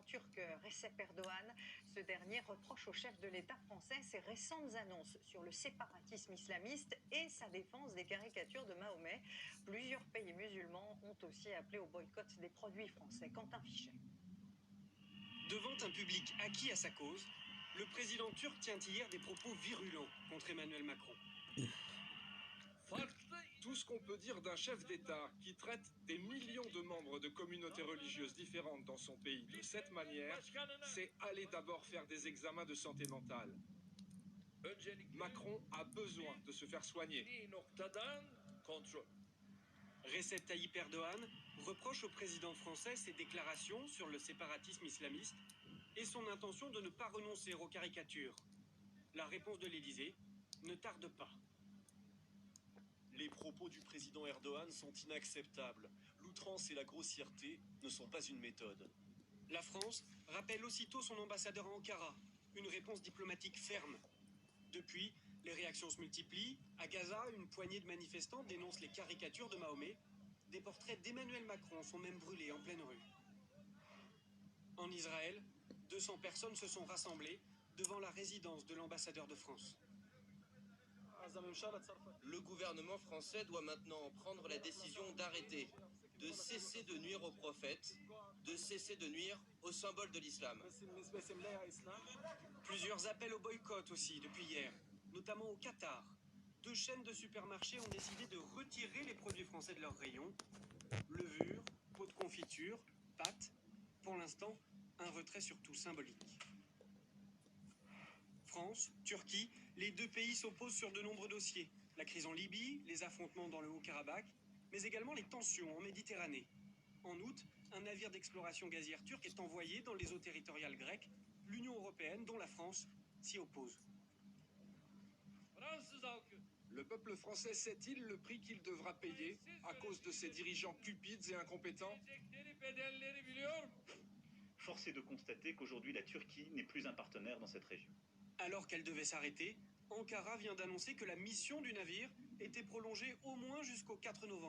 turc Recep Erdogan. Ce dernier reproche au chef de l'État français ses récentes annonces sur le séparatisme islamiste et sa défense des caricatures de Mahomet. Plusieurs pays musulmans ont aussi appelé au boycott des produits français. Quentin Fichet. Devant un public acquis à sa cause, le président turc tient hier des propos virulents contre Emmanuel Macron. Tout ce qu'on peut dire d'un chef d'État qui traite des millions de membres de communautés religieuses différentes dans son pays de cette manière, c'est aller d'abord faire des examens de santé mentale. Macron a besoin de se faire soigner. Recep Tayyip Erdogan reproche au président français ses déclarations sur le séparatisme islamiste et son intention de ne pas renoncer aux caricatures. La réponse de l'Élysée ne tarde pas. Les propos du président Erdogan sont inacceptables. L'outrance et la grossièreté ne sont pas une méthode. La France rappelle aussitôt son ambassadeur à Ankara, une réponse diplomatique ferme. Depuis, les réactions se multiplient. À Gaza, une poignée de manifestants dénoncent les caricatures de Mahomet. Des portraits d'Emmanuel Macron sont même brûlés en pleine rue. En Israël, 200 personnes se sont rassemblées devant la résidence de l'ambassadeur de France. Le gouvernement français doit maintenant prendre la décision d'arrêter, de cesser de nuire aux prophètes, de cesser de nuire aux symboles de l'islam. Plusieurs appels au boycott aussi depuis hier, notamment au Qatar. 2 chaînes de supermarchés ont décidé de retirer les produits français de leurs rayons. Levure, pots de confiture, pâtes. Pour l'instant, un retrait surtout symbolique. France, Turquie, les 2 pays s'opposent sur de nombreux dossiers. La crise en Libye, les affrontements dans le Haut-Karabakh, mais également les tensions en Méditerranée. En août, un navire d'exploration gazière turc est envoyé dans les eaux territoriales grecques. L'Union européenne, dont la France, s'y oppose. Le peuple français sait-il le prix qu'il devra payer à cause de ses dirigeants cupides et incompétents? Force est de constater qu'aujourd'hui la Turquie n'est plus un partenaire dans cette région. Alors qu'elle devait s'arrêter, Ankara vient d'annoncer que la mission du navire était prolongée au moins jusqu'au 4 novembre.